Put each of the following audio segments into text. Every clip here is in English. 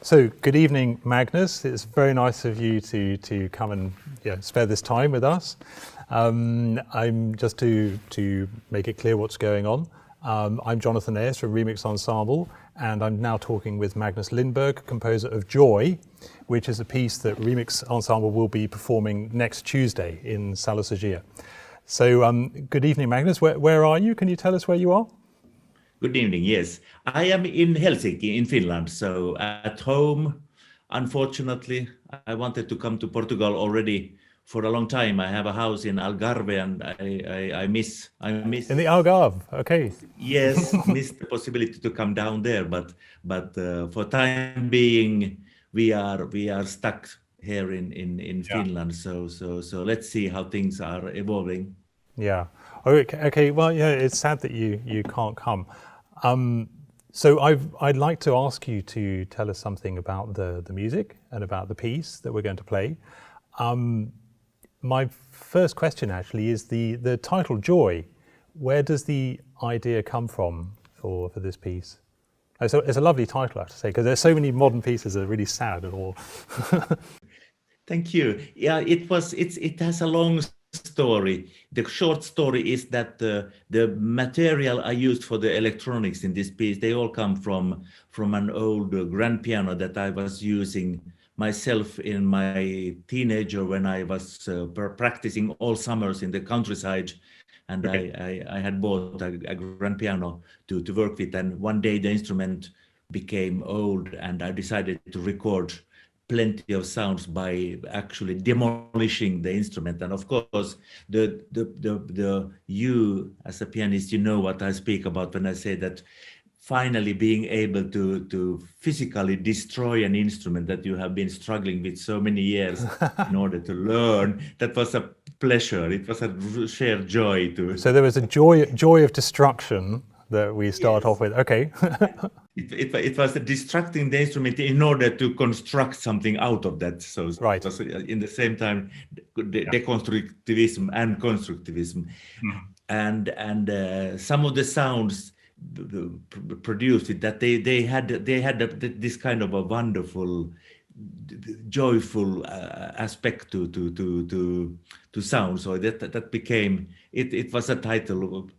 So, good evening, Magnus. It's very nice of you to come and spare this time with us. I'm just to make it clear what's going on. I'm Jonathan Ayerst from Remix Ensemble, and I'm now talking with Magnus Lindberg, composer of Joy, which is a piece that Remix Ensemble will be performing next Tuesday in Sala Soggia. So, good evening, Magnus. Where are you? Can you tell us where you are? Good evening. Yes, I am in Helsinki, in Finland. So at home, unfortunately, I wanted to come to Portugal already for a long time. I have a house in Algarve, and I miss. In the Algarve. Okay. Yes, miss the possibility to come down there. But for time being, we are stuck here in Finland. So let's see how things are evolving. Yeah. Okay. Well, yeah. It's sad that you can't come. So I'd like to ask you to tell us something about the music and about the piece that we're going to play. My first question actually is the title Joy. Where does the idea come from for this piece? It's a lovely title, I have to say, because there's so many modern pieces that are really sad and all. Thank you. Yeah, it has a long story. The short story is that the material I used for the electronics in this piece, they all come from an old grand piano that I was using myself in my teenager when I was practicing all summers in the countryside, and I had bought a grand piano to work with, and one day the instrument became old and I decided to record plenty of sounds by actually demolishing the instrument. And of course, you as a pianist, you know what I speak about when I say that finally being able to physically destroy an instrument that you have been struggling with so many years in order to learn, that was a pleasure. It was a shared joy to. So there was a joy of destruction that we start off with. Okay. It was destructing the instrument in order to construct something out of that. So right. It was in the same time deconstructivism and constructivism, and some of the sounds produced with that they had this kind of a wonderful, joyful aspect to sound. So that became it. It was a title.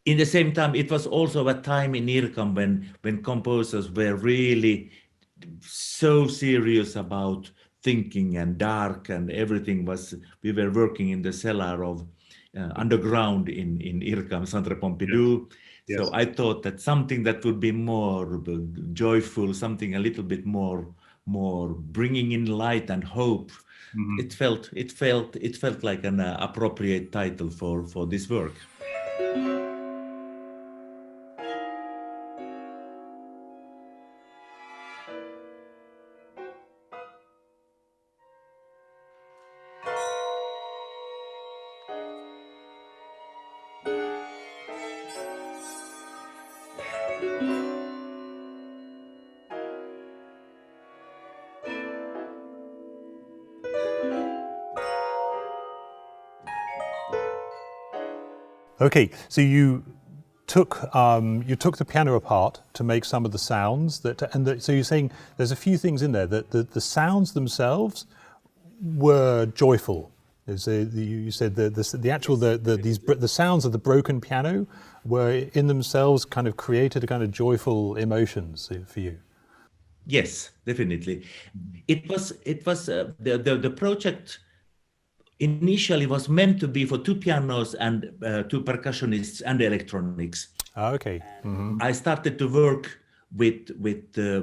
In the same time, it was also a time in IRCAM when composers were really so serious about thinking and dark and everything was. We were working in the cellar of underground in IRCAM, Centre Pompidou. Yes. So I thought that something that would be more joyful, something a little bit more bringing in light and hope. Mm-hmm. It felt like an appropriate title for this work. Okay, so you took the piano apart to make some of the sounds so you're saying there's a few things in there that the sounds themselves were joyful. You said the sounds of the broken piano were in themselves kind of created a kind of joyful emotions for you. Yes, definitely. It was the project initially was meant to be for two pianos and two percussionists and electronics. Okay. Mm-hmm. I started to work with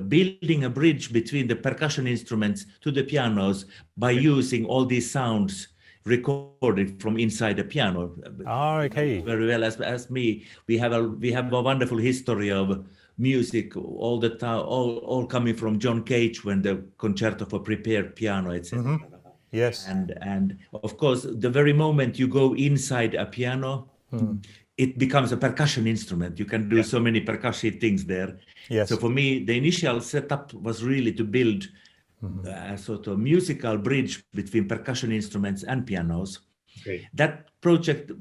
building a bridge between the percussion instruments to the pianos by using all these sounds recorded from inside the piano. Okay. Very well as me. We have a wonderful history of music all the time, all coming from John Cage when the concerto for prepared piano, etc. Mm-hmm. Yes. And of course, the very moment you go inside a piano, it becomes a percussion instrument. You can do so many percussive things there. Yes. So for me, the initial setup was really to build a sort of musical bridge between percussion instruments and pianos. Okay. That project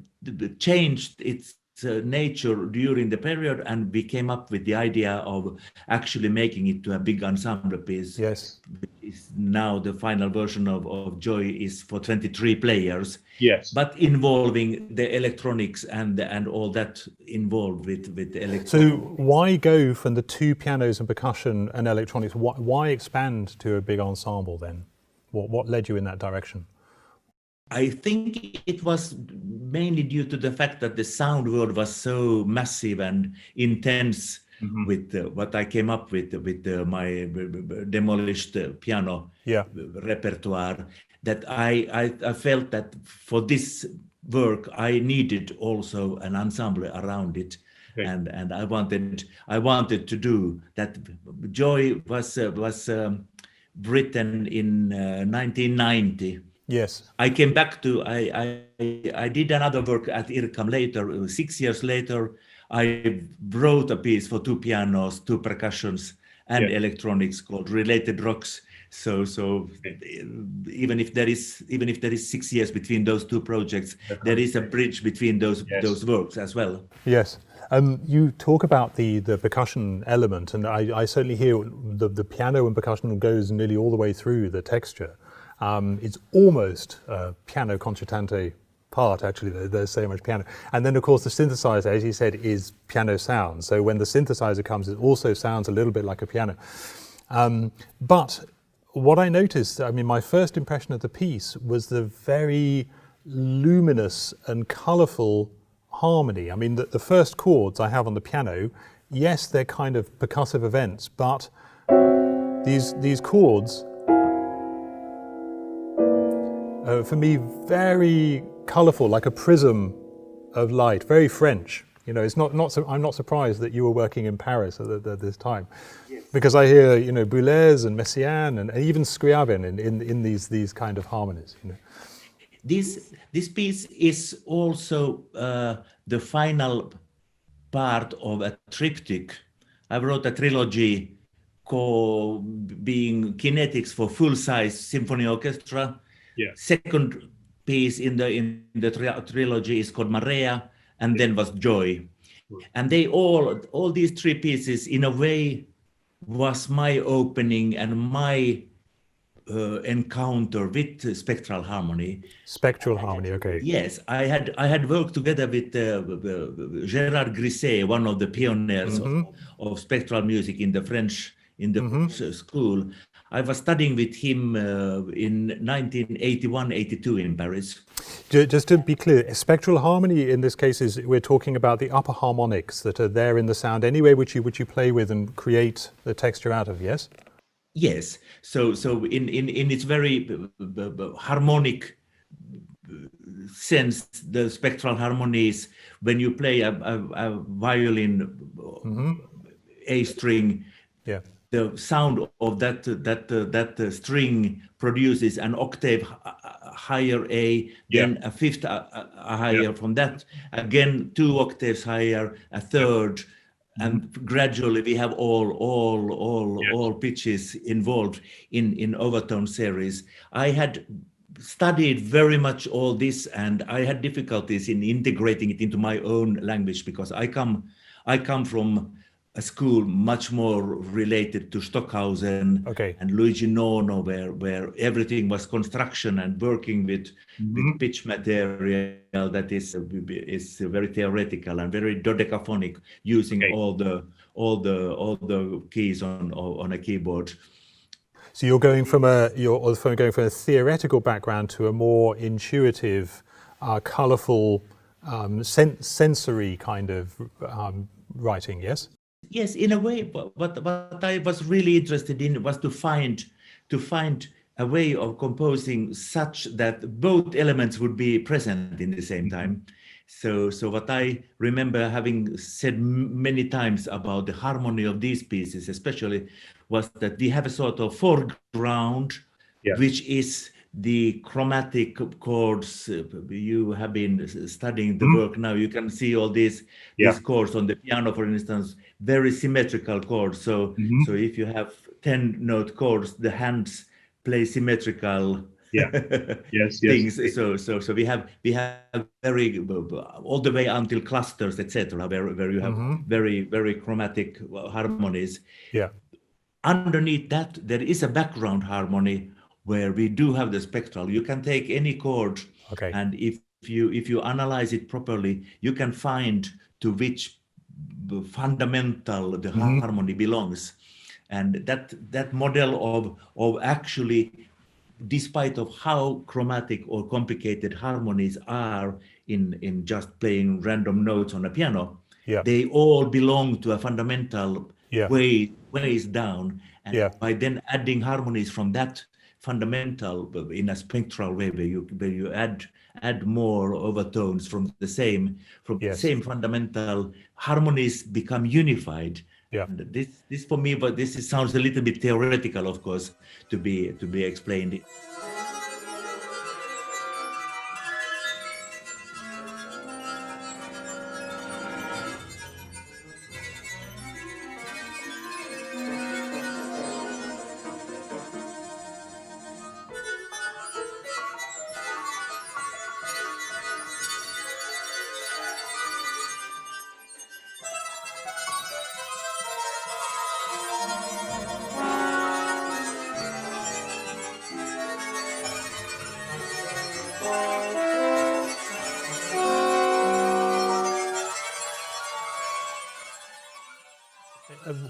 changed its nature during the period, and we came up with the idea of actually making it to a big ensemble piece. Yes. Is now the final version of Joy is for 23 players. Yes. But involving the electronics and all that involved with the electronics. So why go from the 2 pianos and percussion and electronics? Why expand to a big ensemble then? What led you in that direction? I think it was mainly due to the fact that the sound world was so massive and intense with what I came up with my demolished piano repertoire, that I felt that for this work I needed also an ensemble around it. Okay. And I wanted to do that. Joy was written in 1990. Yes. I came back to, I did another work at IRCAM later, 6 years later. I wrote a piece for 2 pianos, 2 percussions, and electronics called Related Rocks. So even if there is 6 years between those 2 projects, there is a bridge between those works as well. Yes. You talk about the percussion element, and I certainly hear the piano and percussion goes nearly all the way through the texture. It's almost a piano concertante part, actually. There's so much piano. And then, of course, the synthesizer, as you said, is piano sound. So when the synthesizer comes, it also sounds a little bit like a piano. But what I noticed, I mean, my first impression of the piece was the very luminous and colourful harmony. I mean, the first chords I have on the piano, yes, they're kind of percussive events, but these chords, for me, very colourful, like a prism of light, very French. You know, it's I'm not surprised that you were working in Paris at this time, because I hear, you know, Boulez and Messiaen and even Scriabin in these kind of harmonies. You know, this piece is also the final part of a triptych. I wrote a trilogy being kinetics for full-size symphony orchestra. Yeah. Second piece in the trilogy is called Marea, and then was Joy. And they all these 3 pieces in a way was my opening and my encounter with spectral harmony. Spectral harmony, okay. Yes, I had worked together with Gérard Grisset, one of the pioneers of spectral music in the French school. I was studying with him in 1981-82 in Paris. Just to be clear, spectral harmony in this case is we're talking about the upper harmonics that are there in the sound anyway, which you play with and create the texture out of, yes? Yes. So in its very harmonic sense, the spectral harmonies, when you play a violin A string, the sound of that string produces an octave higher A, then a fifth higher from that, again 2 octaves higher, a third, and gradually we have all pitches involved in overtone series. I had studied very much all this, and I had difficulties in integrating it into my own language, because I come from a school much more related to Stockhausen and Luigi Nono, where everything was construction and working with pitch material that is very theoretical and very dodecaphonic, using all the keys on a keyboard. So you're going from a theoretical background to a more intuitive, colourful, sensory kind of writing, yes? Yes, in a way, what I was really interested in was to find a way of composing such that both elements would be present in the same time. So what I remember having said many times about the harmony of these pieces, especially, was that we have a sort of foreground, which is the chromatic chords. You have been studying the work now. You can see all these chords on the piano, for instance, very symmetrical chords. So if you have 10-note chords, the hands play symmetrical Yeah. Yes. things. So we have very all the way until clusters, etc., where you have very chromatic harmonies. Yeah. Underneath that, there is a background harmony where we do have the spectral. You can take any chord, Okay. and if you analyze it properly, you can find to which fundamental the harmony belongs, and that model of actually, despite of how chromatic or complicated harmonies are in just playing random notes on a piano, Yeah. they all belong to a fundamental Yeah. ways down, and Yeah. by then adding harmonies from that fundamental in a spectral way, where you add more overtones from the same Yes. fundamental, harmonies become unified. Yeah. And this for me, but sounds a little bit theoretical, of course, to be explained.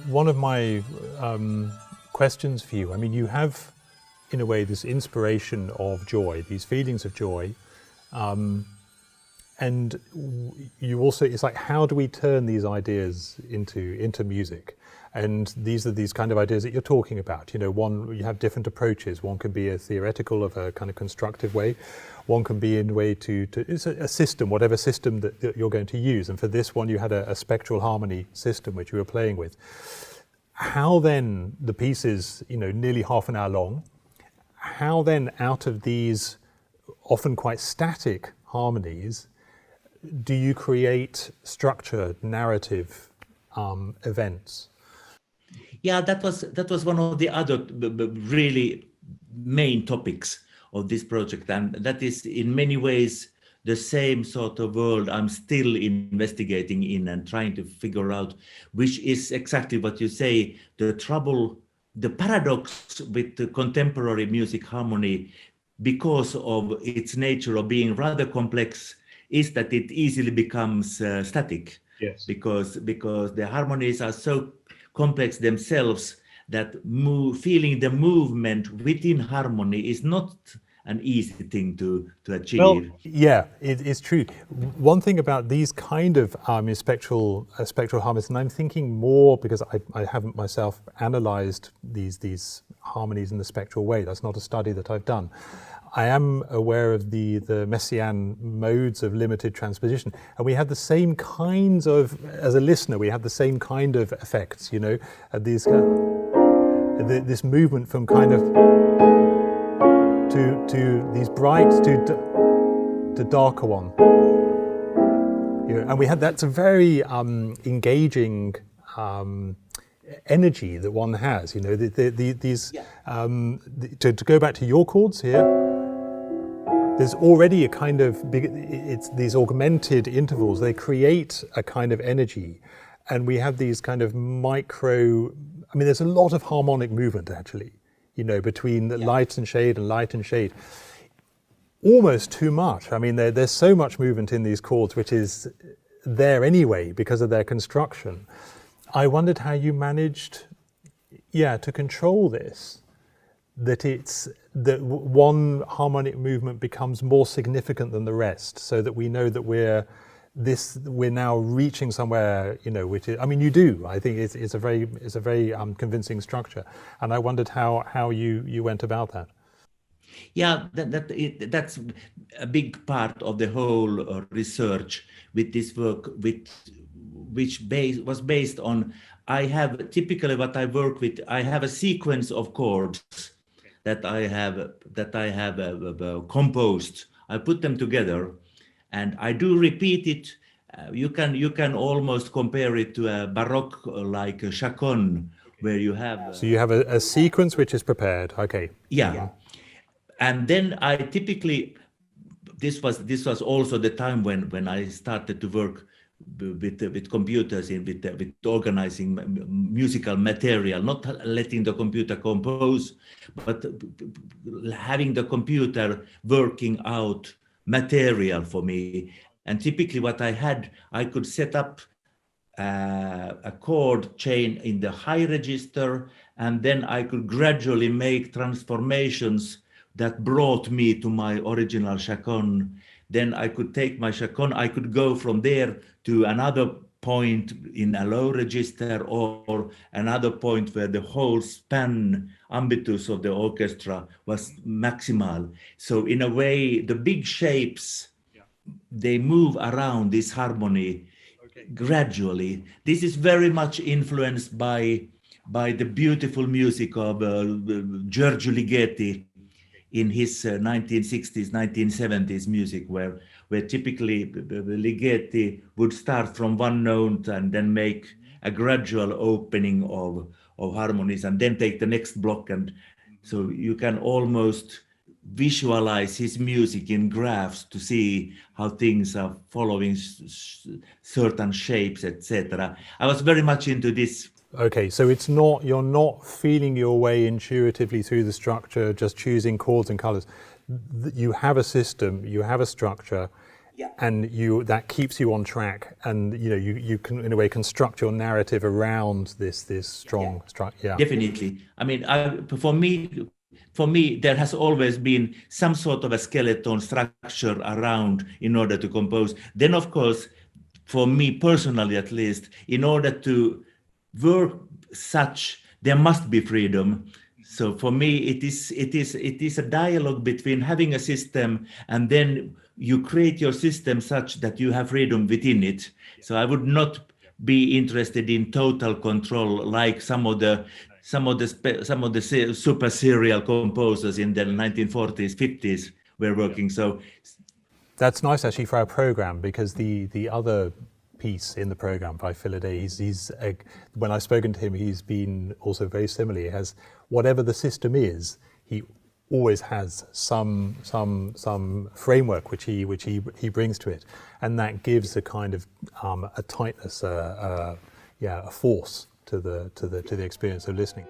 One of my questions for you, I mean, you have, in a way, this inspiration of joy, these feelings of joy, and you also, it's like, how do we turn these ideas into music? And these are these kind of ideas that you're talking about. You know, one, you have different approaches. One can be a theoretical of a kind of constructive way. One can be in a way to it's a system, whatever system that you're going to use. And for this one, you had a spectral harmony system, which you were playing with. How then, the piece is, you know, nearly half an hour long. How then, out of these often quite static harmonies, do you create structure, narrative, events? Yeah, that was one of the other really main topics of this project, and that is in many ways the same sort of world I'm still investigating in and trying to figure out, which is exactly what you say, the trouble, the paradox with the contemporary music harmony, because of its nature of being rather complex, is that it easily becomes static. Yes. Because the harmonies are so complex themselves that feeling the movement within harmony is not an easy thing to achieve. Well, yeah, it's true. One thing about these kind of spectral harmonies, and I'm thinking more because I haven't myself analysed these harmonies in the spectral way. That's not a study that I've done. I am aware of the Messiaen modes of limited transposition, and we have the same kinds of, as a listener, we have the same kind of effects, you know, these this movement from kind of to these bright to darker one. You know, and we had that's a very engaging energy that one has. You know, these to go back to your chords here. There's already a kind of it's these augmented intervals. They create a kind of energy, and we have these kind of micro. I mean, there's a lot of harmonic movement actually. You know, between the light and shade and light and shade. Almost too much. I mean, there's so much movement in these chords, which is there anyway because of their construction. I wondered how you managed, to control this. That one harmonic movement becomes more significant than the rest, so that we know that we're now reaching somewhere, you know, which is, I mean, you do. I think it's a very convincing structure, and I wondered how you went about that. Yeah, that's a big part of the whole research with this work, which was based on. I have typically what I work with. I have a sequence of chords that I have composed. I put them together, and I do repeat it. You can almost compare it to a Baroque like a chaconne, where you have. So you have a sequence which is prepared. Okay. Yeah. And then I typically, this was also the time when I started to work with computers with organizing musical material, not letting the computer compose, but having the computer working out material for me. And typically what I could set up a chord chain in the high register, and then I could gradually make transformations that brought me to my original chaconne. Then I could take my chaconne, I could go from there to another point in a low register, or another point where the whole span, ambitus of the orchestra was maximal. So in a way, the big shapes, they move around this harmony gradually. This is very much influenced by the beautiful music of Giorgio Ligeti in his 1960s, 1970s music, where typically Ligeti would start from one note and then make a gradual opening of harmonies and then take the next block. And so you can almost visualize his music in graphs to see how things are following certain shapes, etc. I was very much into this. Okay, so it's not, you're not feeling your way intuitively through the structure, just choosing chords and colors. You have a system, you have a structure, and that keeps you on track, and you can in a way construct your narrative around this strong structure. Definitely. I mean, for me, there has always been some sort of a skeleton structure around in order to compose. Then, of course, for me personally, at least, in order to work such, there must be freedom. So for me, it is a dialogue between having a system, and then you create your system such that you have freedom within it. So I would not be interested in total control like some of the super serial composers in the 1940s, 50s were working. So that's nice actually for our program, because the other piece in the program by Filidei, he's when I've spoken to him, he's been also very similar. He has, whatever the system is, he always has some framework which he brings to it, and that gives a kind of a tightness, a force to the experience of listening.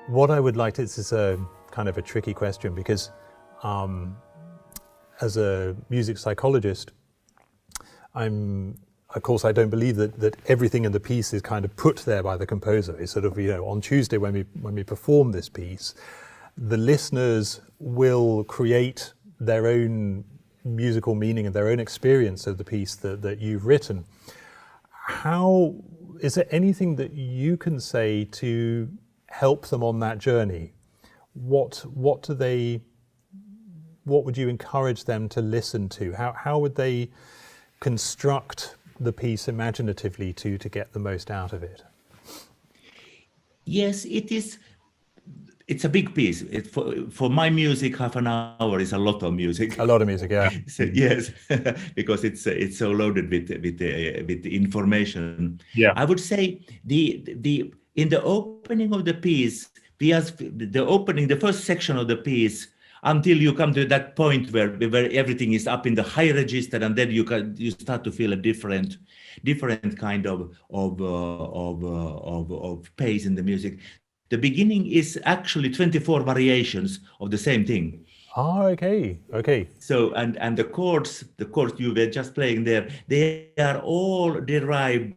What I would like to, this is a kind of a tricky question, because as a music psychologist, of course, I don't believe that everything in the piece is kind of put there by the composer. It's sort of, on Tuesday when we perform this piece, the listeners will create their own musical meaning and their own experience of the piece that you've written. How, is there anything that you can say to help them on that journey? What would you encourage them to listen to? How would they construct the piece imaginatively to get the most out of it? Yes, it's a big piece. For my music, half an hour is a lot of music. A lot of music, yeah. So, yes, because it's so loaded with information. Yeah. I would say in the opening of the piece, the first section of the piece, until you come to that point where everything is up in the high register, and then you start to feel a different kind of pace in the music. The beginning is actually 24 variations of the same thing. Oh, okay. So and the chords you were just playing there, they are all derived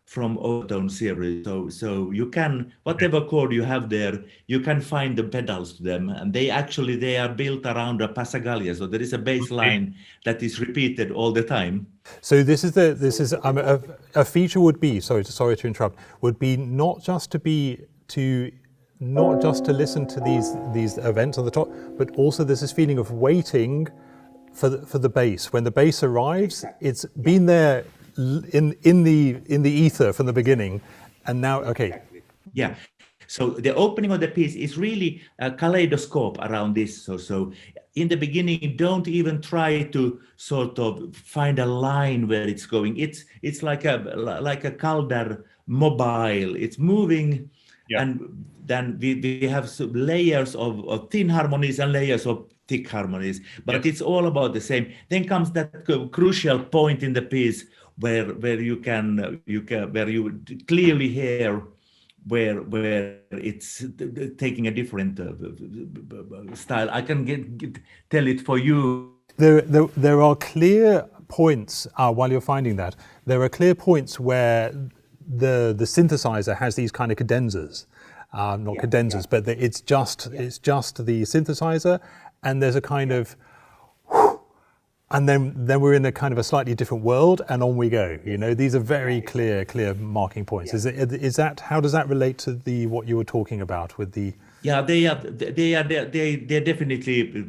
from overtone series. So you can, whatever chord you have there, you can find the pedals to them, and they are built around a passacaglia. So there is a bass line that is repeated all the time. So this is a feature would be, sorry to interrupt, would be not just to listen to these events on the top, but also there's this feeling of waiting for the bass. When the bass arrives, it's been there in the ether from the beginning, and now okay. Yeah. So the opening of the piece is really a kaleidoscope around this. So in the beginning, don't even try to sort of find a line where it's going. It's like a Calder mobile. It's moving, and then we have layers of thin harmonies and layers of thick harmonies, but it's all about the same. Then comes that crucial point in the piece where you clearly hear where it's taking a different style. I can tell it for you. There are clear points while you're finding that. There are clear points where the synthesizer has these kind of cadenzas, not cadenzas, but it's just the synthesizer, and there's a kind of, and then we're in a kind of a slightly different world, and on we go. You know, these are very clear marking points. Is that how does that relate to what you were talking about with the? Yeah, they are definitely.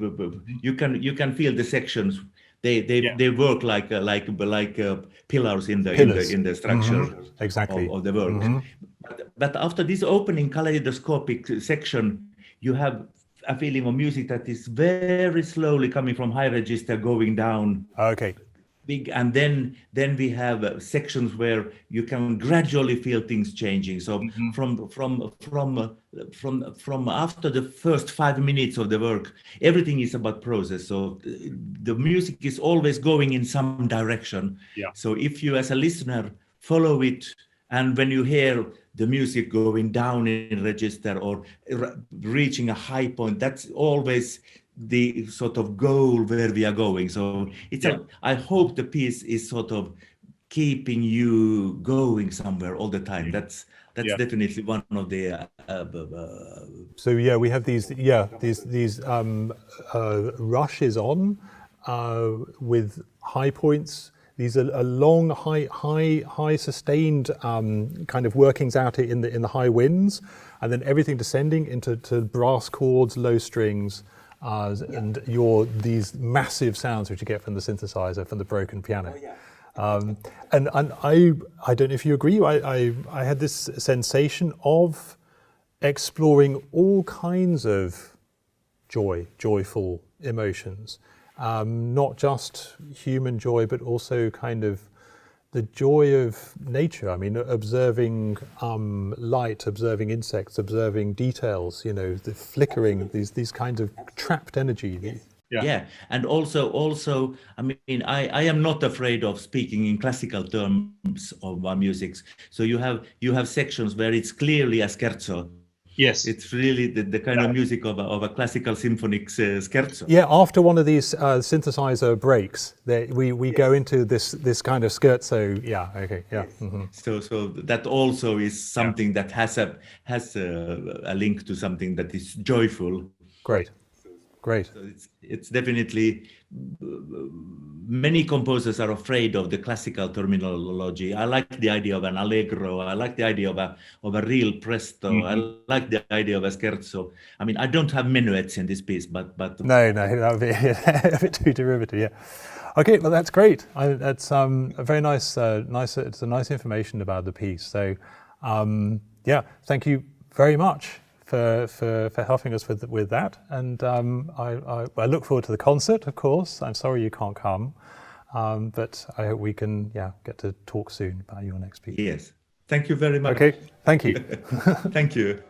You can feel the sections. They work like pillars in the structure exactly of the work. But after this opening kaleidoscopic section, you have a feeling of music that is very slowly coming from high register going down. Okay. Big, and then we have sections where you can gradually feel things changing. So from after the first 5 minutes of the work, everything is about process. So the music is always going in some direction. Yeah. So if you as a listener follow it, and when you hear the music going down in register or reaching a high point, that's always the sort of goal where we are going. So I hope the piece is sort of keeping you going somewhere all the time. That's definitely one of the. So yeah, we have these rushes on with high points. These are long, high sustained kind of workings out in the high winds, and then everything descending into brass chords, low strings, and these massive sounds which you get from the synthesizer, from the broken piano. And I don't know if you agree. I had this sensation of exploring all kinds of joyful emotions. Not just human joy, but also kind of the joy of nature. I mean, observing light, observing insects, observing details, you know, the flickering, these kinds of trapped energy. Yeah, and also, I mean, I am not afraid of speaking in classical terms of my music. So you have sections where it's clearly a scherzo. Yes. It's really the kind of music of a classical symphonic scherzo. Yeah, after one of these synthesizer breaks, we go into this kind of scherzo. Yeah, okay, yeah. So that also is something that has a link to something that is joyful. Great. So it's definitely, many composers are afraid of the classical terminology. I like the idea of an allegro. I like the idea of a real presto. I like the idea of a scherzo. I mean, I don't have minuets in this piece, but no, that would be a bit too derivative. Yeah. Okay, well that's great. That's a very nice. It's a nice information about the piece. So, yeah, thank you very much for helping us with that, and I look forward to the concert. Of course, I'm sorry you can't come, but I hope we can get to talk soon about your next piece. Yes, thank you very much. Okay, thank you. Thank you.